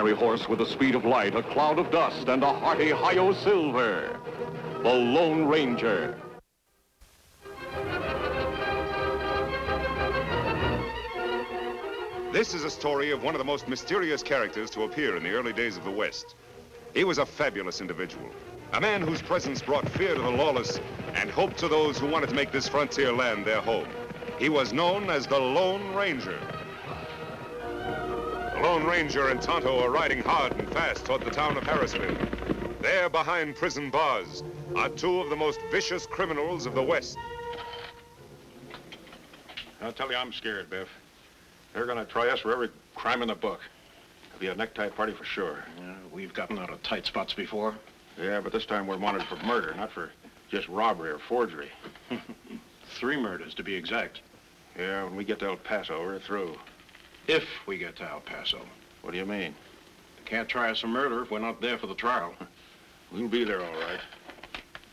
ordinary horse with the speed of light, a cloud of dust, and a hearty Hi-Yo Silver. The Lone Ranger. This is a story of one of the most mysterious characters to appear in the early days of the West. He was a fabulous individual, a man whose presence brought fear to the lawless and hope to those who wanted to make this frontier land their home. He was known as the Lone Ranger. The Lone Ranger and Tonto are riding hard and fast toward the town of Harrisville. There, behind prison bars, are two of the most vicious criminals of the West. I'll tell you, I'm scared, Biff. They're gonna try us for every crime in the book. It'll be a necktie party for sure. Yeah, we've gotten out of tight spots before. Yeah, but this time we're wanted for murder, not for just robbery or forgery. 3 murders, to be exact. Yeah, when we get to El Paso, we're through. If we get to El Paso. What do you mean? They can't try us for murder if we're not there for the trial. We'll be there, all right.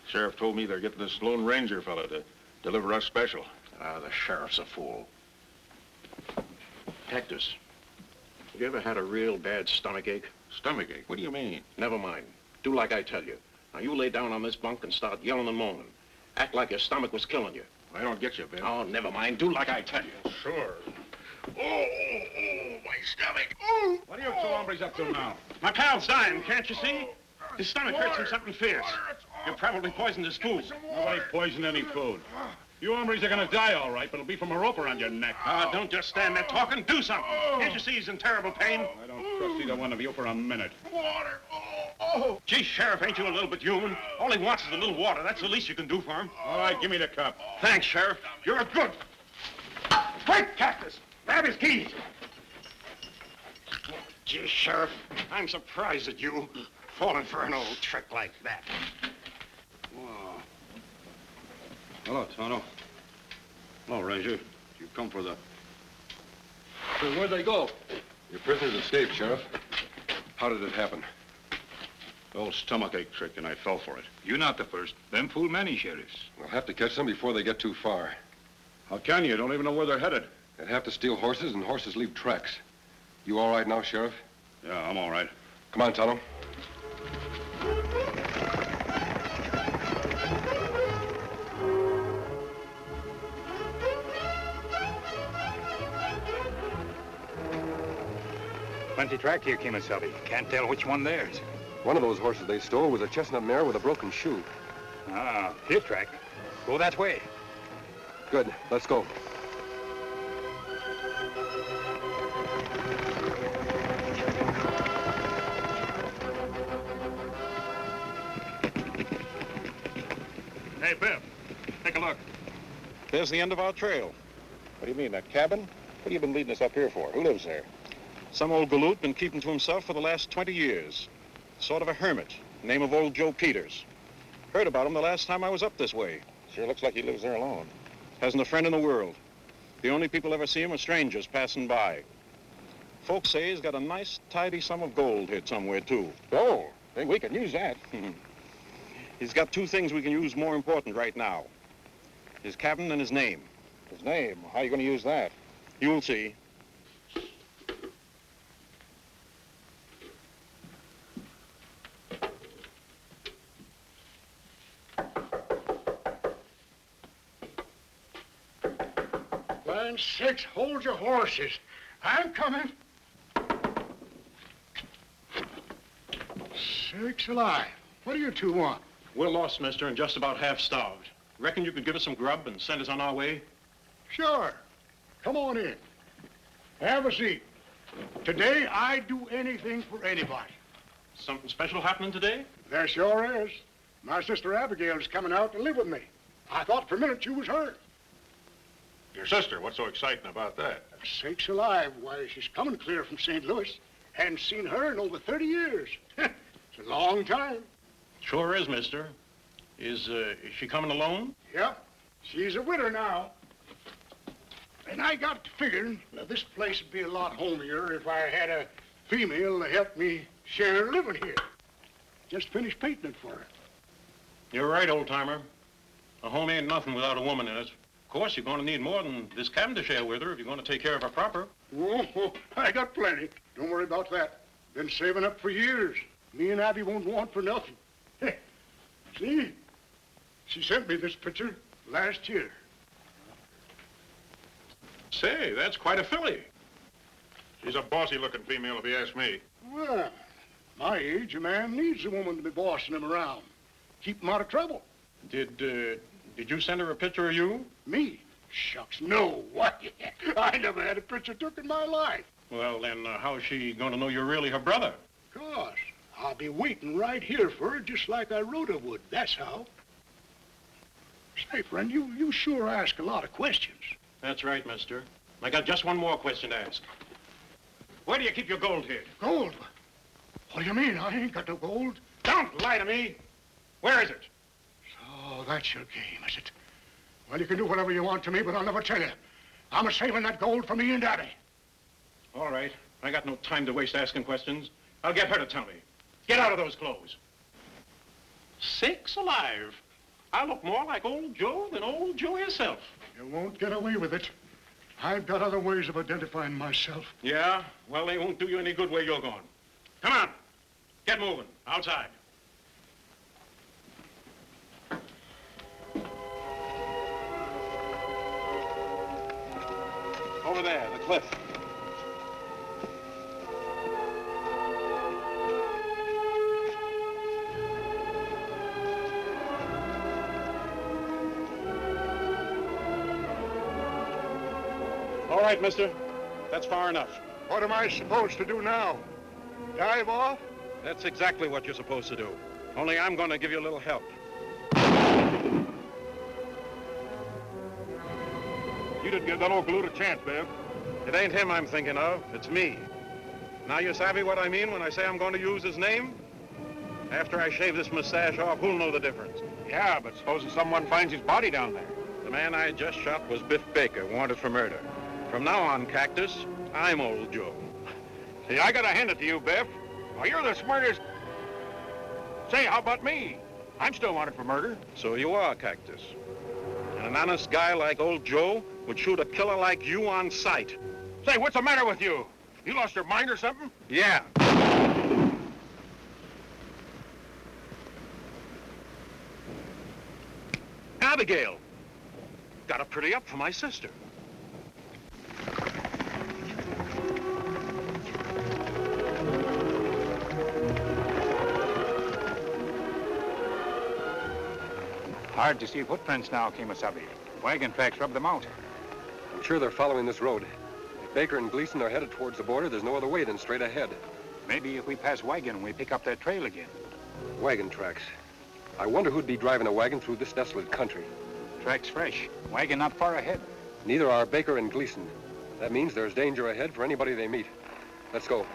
Sheriff told me they're getting this Lone Ranger fella to deliver us special. The sheriff's a fool. Cactus, have you ever had a real bad stomachache? Stomachache? What do you mean? Never mind. Do like I tell you. Now, you lay down on this bunk and start yelling and moaning. Act like your stomach was killing you. I don't get you, Bill. Oh, never mind. Do like I tell you. Sure. Oh, my stomach. Oh. What are you two hombres up to now? My pal's dying, can't you see? His stomach hurts him something fierce. You probably poisoned his food. Nobody poisoned any food. You hombres are gonna die, all right, but it'll be from a rope around your neck. Don't just stand there talking. Do something. Can't you see he's in terrible pain? I don't trust either one of you for a minute. Water. Oh. Gee, Sheriff, ain't you a little bit human? All he wants is a little water. That's the least you can do for him. All right, give me the cup. Thanks, Sheriff. You're a good. Quick, Cactus. Grab his keys. Gee, Sheriff, I'm surprised at you falling for an old trick like that. Wow. Hello, Tonto. Hello, Ranger. You come for the... So where'd they go? Your prisoners escaped, Sheriff. How did it happen? The old stomachache trick, and I fell for it. You're not the first. Them fool many sheriffs. We'll have to catch them before they get too far. How can you? Don't even know where they're headed. They'd have to steal horses, and horses leave tracks. You all right now, Sheriff? Yeah, I'm all right. Come on, Tonto. Plenty tracked here, Kemosabe. Can't tell which one theirs. One of those horses they stole was a chestnut mare with a broken shoe. Ah, his track. Go that way. Good. Let's go. Hey, Biff, take a look. There's the end of our trail. What do you mean, that cabin? What have you been leading us up here for? Who lives there? Some old galoot been keeping to himself for the last 20 years. Sort of a hermit. Name of old Joe Peters. Heard about him the last time I was up this way. Sure looks like he lives there alone. Hasn't a friend in the world. The only people ever see him are strangers passing by. Folks say he's got a nice, tidy sum of gold hid somewhere, too. Oh, think we can use that. He's got 2 things we can use more important right now. His cabin and his name. His name? How are you going to use that? You'll see. Line 6, hold your horses. I'm coming. Sakes alive. What do you two want? We're lost, mister, and just about half starved. Reckon you could give us some grub and send us on our way? Sure. Come on in. Have a seat. Today, I'd do anything for anybody. Something special happening today? There sure is. My sister Abigail is coming out to live with me. I thought for a minute you was her. Your sister? What's so exciting about that? Sakes alive. Why, she's coming clear from St. Louis. Hadn't seen her in over 30 years. It's a long time. Sure is, mister. Is she coming alone? Yep. She's a widow now. And I got to figuring that this place would be a lot homier if I had a female to help me share living here. Just finished painting it for her. You're right, old-timer. A home ain't nothing without a woman in it. Of course, you're going to need more than this cabin to share with her if you're going to take care of her proper. Oh, I got plenty. Don't worry about that. Been saving up for years. Me and Abby won't want for nothing. See? She sent me this picture last year. Say, that's quite a filly. She's a bossy-looking female, if you ask me. Well, my age, a man needs a woman to be bossing him around. Keep him out of trouble. Did you send her a picture of you? Me? Shucks, no. What? I never had a picture took in my life. Well, then, how's she going to know you're really her brother? Gosh, I'll be waiting right here for her just like I wrote her would. That's how. Say, friend, you sure ask a lot of questions. That's right, mister. I got just one more question to ask. Where do you keep your gold hid? Gold? What do you mean? I ain't got no gold. Don't lie to me. Where is it? So that's your game, is it? Well, you can do whatever you want to me, but I'll never tell you. I'm a-saving that gold for me and Daddy. All right. I got no time to waste asking questions. I'll get her to tell me. Get out of those clothes. Sakes alive. I look more like old Joe than old Joe himself. You won't get away with it. I've got other ways of identifying myself. Yeah? Well, they won't do you any good where you're going. Come on. Get moving. Outside. Over there, the cliff. All right, mister. That's far enough. What am I supposed to do now? Dive off? That's exactly what you're supposed to do. Only I'm going to give you a little help. You didn't give that old galoot a chance, Bev. It ain't him I'm thinking of. It's me. Now you savvy what I mean when I say I'm going to use his name? After I shave this mustache off, who'll know the difference? Yeah, but supposing someone finds his body down there. The man I just shot was Biff Baker, wanted for murder. From now on, Cactus, I'm Old Joe. See, I gotta hand it to you, Biff. Well, you're the smartest. Say, how about me? I'm still wanted for murder. So you are, Cactus. And an honest guy like Old Joe would shoot a killer like you on sight. Say, what's the matter with you? You lost your mind or something? Yeah. Abigail. Got a pretty up for my sister. Hard to see footprints now, Kemosabe. Wagon tracks rub them out. I'm sure they're following this road. If Baker and Gleason are headed towards the border, there's no other way than straight ahead. Maybe if we pass Wagon, we pick up that trail again. Wagon tracks. I wonder who'd be driving a wagon through this desolate country. Tracks fresh. Wagon not far ahead. Neither are Baker and Gleason. That means there's danger ahead for anybody they meet. Let's go.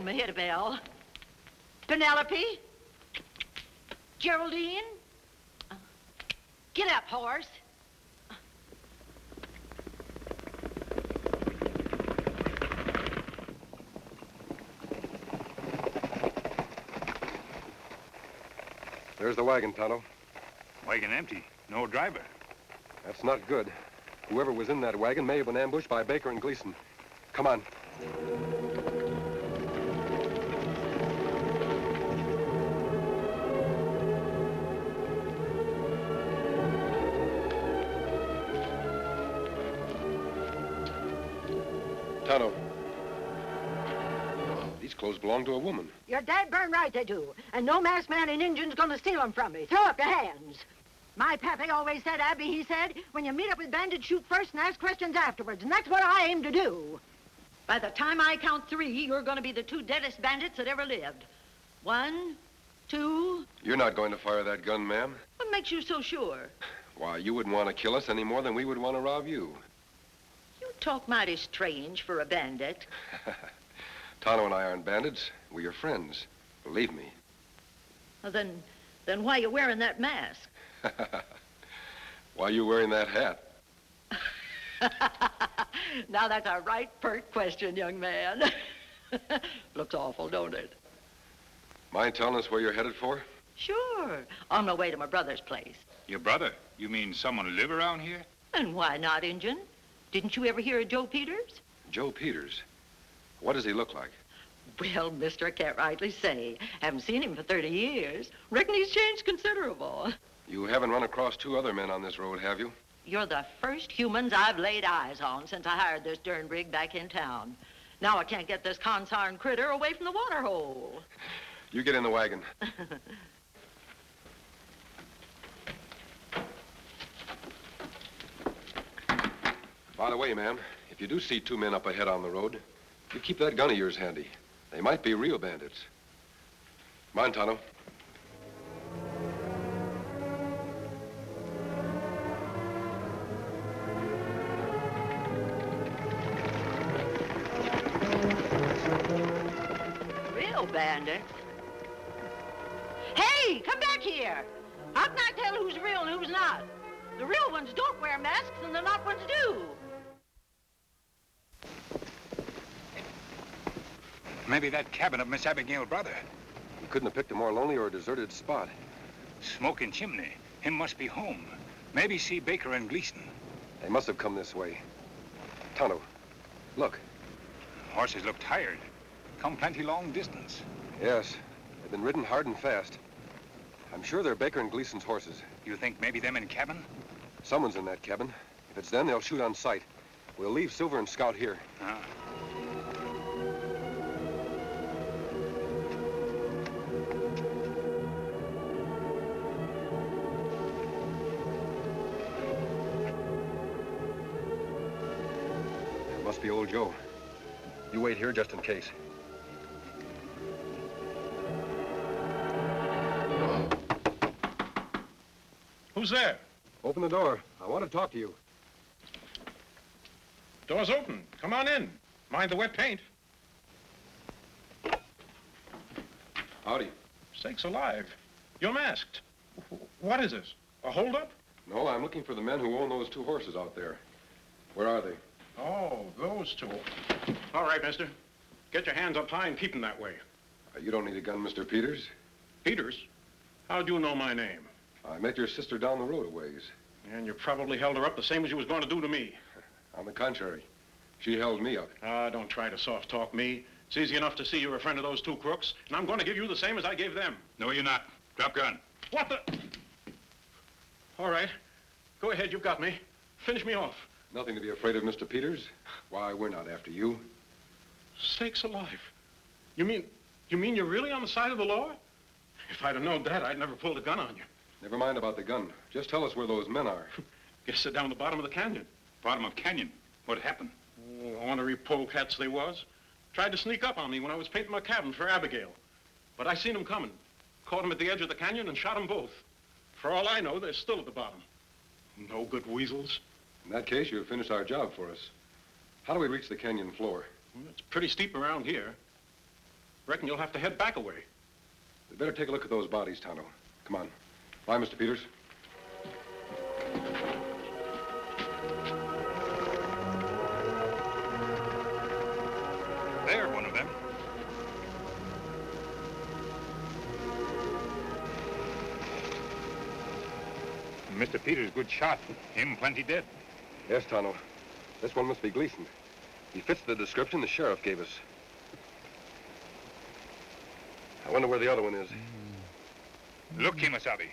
Mehitabel, Penelope, Geraldine, get up, horse. There's the wagon, Tonto. Wagon empty. No driver. That's not good. Whoever was in that wagon may have been ambushed by Baker and Gleason. Come on. Tonto. These clothes belong to a woman. You're dead burn right they do. And no masked man in Indian's gonna steal them from me. Throw up your hands. My pappy always said, Abby, he said, when you meet up with bandits, shoot first and ask questions afterwards. And that's what I aim to do. By the time I count 3, you're gonna be the 2 deadest bandits that ever lived. 1, 2... You're not going to fire that gun, ma'am. What makes you so sure? Why, you wouldn't want to kill us any more than we would want to rob you. You talk mighty strange for a bandit. Tonto and I aren't bandits. We're your friends. Believe me. Well, then, Then why you wearing that mask? Why are you wearing that hat? Now that's a right pert question, young man. Looks awful, don't it? Mind telling us where you're headed for? Sure. On my way to my brother's place. Your brother? You mean someone who live around here? And why not, Injun? Didn't you ever hear of Joe Peters? Joe Peters. What does he look like? Well, mister, I can't rightly say. Haven't seen him for 30 years. Reckon he's changed considerable. You haven't run across two other men on this road, have you? You're the first humans I've laid eyes on since I hired this darn rig back in town. Now I can't get this consarn critter away from the water hole. You get in the wagon. By the way, ma'am, if you do see two men up ahead on the road, you keep that gun of yours handy. They might be real bandits. Come on, Tonto. Real bandit? Hey, come back here. How can I tell who's real and who's not? The real ones don't wear masks and the not ones do. Maybe that cabin of Miss Abigail's brother. You couldn't have picked a more lonely or deserted spot. Smoking chimney. Him must be home. Maybe see Baker and Gleason. They must have come this way. Tonto, look. Horses look tired. Come plenty long distance. Yes, they've been ridden hard and fast. I'm sure they're Baker and Gleason's horses. You think maybe them in cabin? Someone's in that cabin. If it's them, they'll shoot on sight. We'll leave Silver and Scout here. Ah. It must be old Joe. You wait here just in case. Who's there? Open the door. I want to talk to you. Door's open. Come on in. Mind the wet paint. Howdy. Sakes alive. You're masked. What is this? A holdup? No, I'm looking for the men who own those two horses out there. Where are they? Oh, those two. All right, mister. Get your hands up high and keep them that way. You don't need a gun, Mr. Peters. Peters? How'd you know my name? I met your sister down the road a ways. And you probably held her up the same as you was going to do to me. On the contrary, she held me up. Ah, don't try to soft-talk me. It's easy enough to see you're a friend of those two crooks, and I'm going to give you the same as I gave them. No, you're not. Drop gun. What the? All right. Go ahead, you've got me. Finish me off. Nothing to be afraid of, Mr. Peters. Why, we're not after you. Sakes alive. You mean you're really on the side of the law? If I'd have known that, I'd never pulled a gun on you. Never mind about the gun. Just tell us where those men are. Guess they're down the bottom of the canyon. Bottom of canyon. What happened? Oh, ornery polecats they was. Tried to sneak up on me when I was painting my cabin for Abigail. But I seen them coming. Caught them at the edge of the canyon and shot them both. For all I know, they're still at the bottom. No good weasels. In that case, you've finished our job for us. How do we reach the canyon floor? Well, it's pretty steep around here. Reckon you'll have to head back a way. We'd better take a look at those bodies, Tonto. Come on. Bye, Mr. Peters. There, one of them. Mr. Peters, good shot. Him plenty dead. Yes, Tonto. This one must be Gleason. He fits the description the sheriff gave us. I wonder where the other one is. Look, Kimasabi.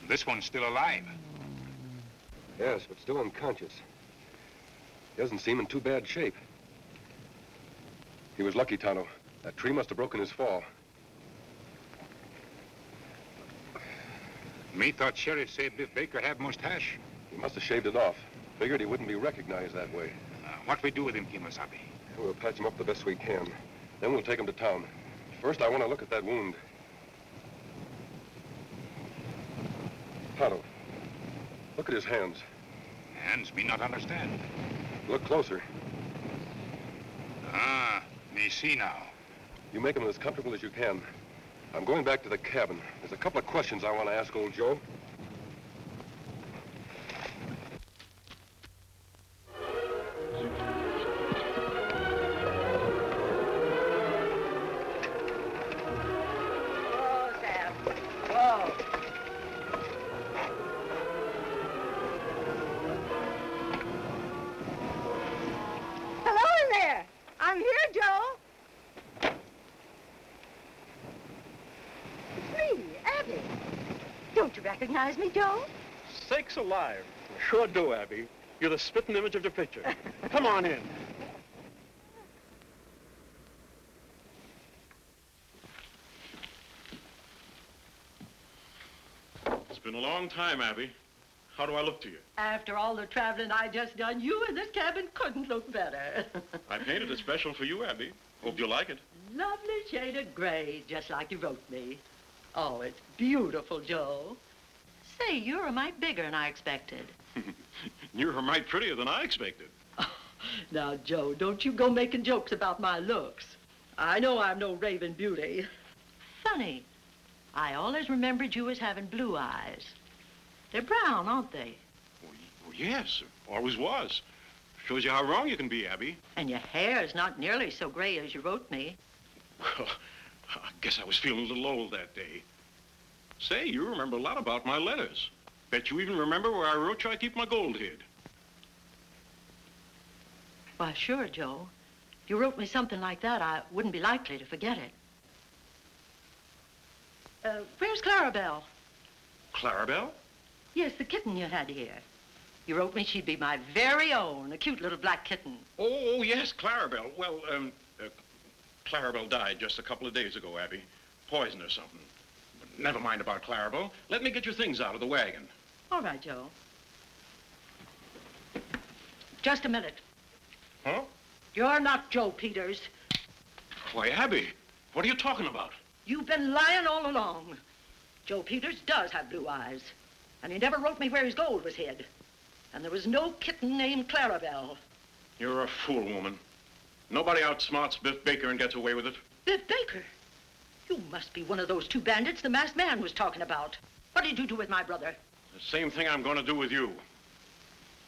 This one's still alive. Yes, but still unconscious. He doesn't seem in too bad shape. He was lucky, Tonto. That tree must have broken his fall. Me thought Sheriff said Biff Baker had mustache. He must have shaved it off. Figured he wouldn't be recognized that way. What we do with him, Kimasabi? We'll patch him up the best we can. Then we'll take him to town. First, I want to look at that wound. Tonto, look at his hands. Hands me not understand. Look closer. Ah, Me see now. You make them as comfortable as you can. I'm going back to the cabin. There's a couple of questions I want to ask old Joe. Whoa, Sam. Whoa. Hello in there. I'm here, Joe. It's me, Abby. Don't you recognize me, Joe? Sakes alive. Sure do, Abby. You're the spitting image of the picture. Come on in. It's been a long time, Abby. How do I look to you? After all the traveling I just done, you in this cabin couldn't look better. I painted it special for you, Abby. Hope you like it. Lovely shade of gray, just like you wrote me. Oh, it's beautiful, Joe. Say, you're a mite bigger than I expected. You're a mite prettier than I expected. Now, Joe, don't you go making jokes about my looks. I know I'm no raving beauty. Funny, I always remembered you as having blue eyes. They're brown, aren't they? Well, yes, always was. Shows you how wrong you can be, Abby. And your hair's not nearly so gray as you wrote me. Well, I guess I was feeling a little old that day. Say, you remember a lot about my letters. Bet you even remember where I wrote you I keep my gold hid. Why, sure, Joe. If you wrote me something like that, I wouldn't be likely to forget it. Where's Clarabelle? Clarabelle? Yes, the kitten you had here. You wrote me she'd be my very own, a cute little black kitten. Oh, yes, Clarabelle. Well, Clarabelle died just a couple of days ago, Abby. Poison or something. But never mind about Clarabelle. Let me get your things out of the wagon. All right, Joe. Just a minute. Huh? You're not Joe Peters. Why, Abby, what are you talking about? You've been lying all along. Joe Peters does have blue eyes. And he never wrote me where his gold was hid. And there was no kitten named Clarabelle. You're a fool, woman. Nobody outsmarts Biff Baker and gets away with it. Biff Baker? You must be one of those two bandits the masked man was talking about. What did you do with my brother? The same thing I'm going to do with you.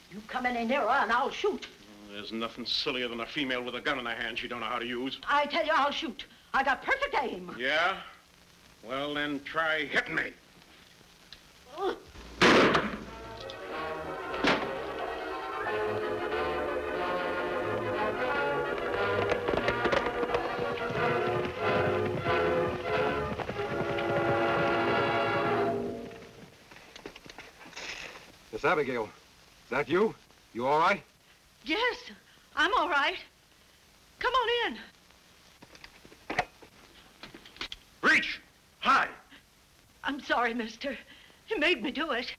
You come any nearer and I'll shoot. There's nothing sillier than a female with a gun in her hand she don't know how to use. I tell you, I'll shoot. I got perfect aim. Yeah? Well, then try hitting me. Oh. Miss Abigail, is that you? You all right? Yes, I'm all right. Come on in. Reach! High! I'm sorry, mister. You made me do it.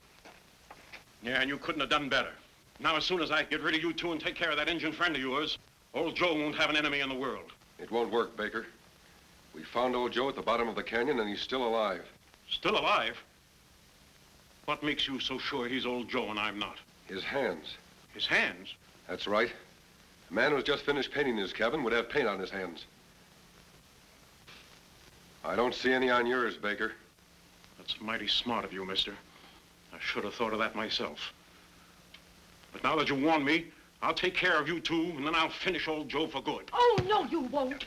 Yeah, and you couldn't have done better. Now, as soon as I get rid of you two and take care of that Indian friend of yours, old Joe won't have an enemy in the world. It won't work, Baker. We found old Joe at the bottom of the canyon, and he's still alive. Still alive? What makes you so sure he's old Joe and I'm not? His hands. His hands? That's right. A man who's just finished painting his cabin would have paint on his hands. I don't see any on yours, Baker. That's mighty smart of you, mister. I should have thought of that myself. But now that you warned me, I'll take care of you two, and then I'll finish old Joe for good. Oh, no, you won't.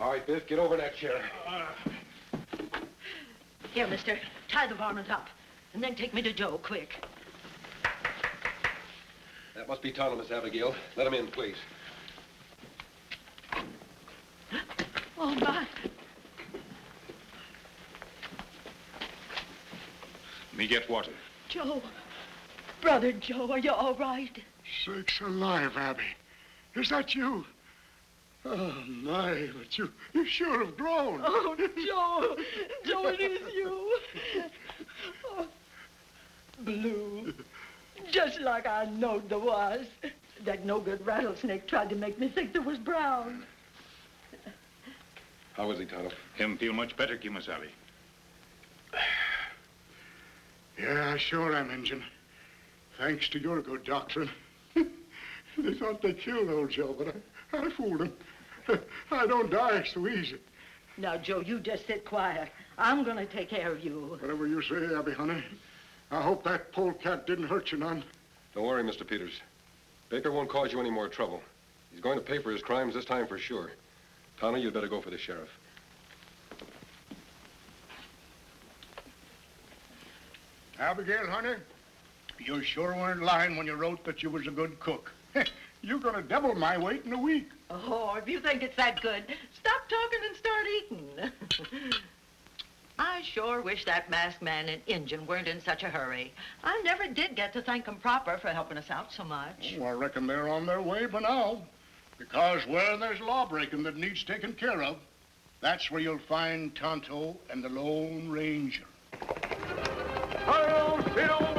All right, Biff, get over in that chair. Here, mister, tie the varmint up, and then take me to Joe, quick. That must be Tonto, Miss Abigail. Let him in, please. Oh, my. Me get water. Joe, brother Joe, are you all right? Sakes alive, Abby. Is that you? Oh, my, but you sure have grown. Oh, Joe. Joe, it is you. Oh, Blue. Just like I knowed there was. That no-good rattlesnake tried to make me think there was Brown. How is he, Tonto? Him feel much better, Kimasabi. Yeah, I sure am, Injun. Thanks to your good doctrine. They thought they killed old Joe, but I fooled them. I don't die so easy. Now, Joe, you just sit quiet. I'm going to take care of you. Whatever you say, Abby, honey. I hope that polecat didn't hurt you none. Don't worry, Mr. Peters. Baker won't cause you any more trouble. He's going to pay for his crimes this time for sure. Tonto, you'd better go for the sheriff. Abigail, honey, you sure weren't lying when you wrote that you was a good cook. You're gonna double my weight in a week. Oh, if you think it's that good, stop talking and start eating. I sure wish that masked man and Injun weren't in such a hurry. I never did get to thank 'em proper for helping us out so much. Oh, I reckon they're on their way by now. Because where there's law-breaking that needs taken care of, that's where you'll find Tonto and the Lone Ranger. Hail, Silver!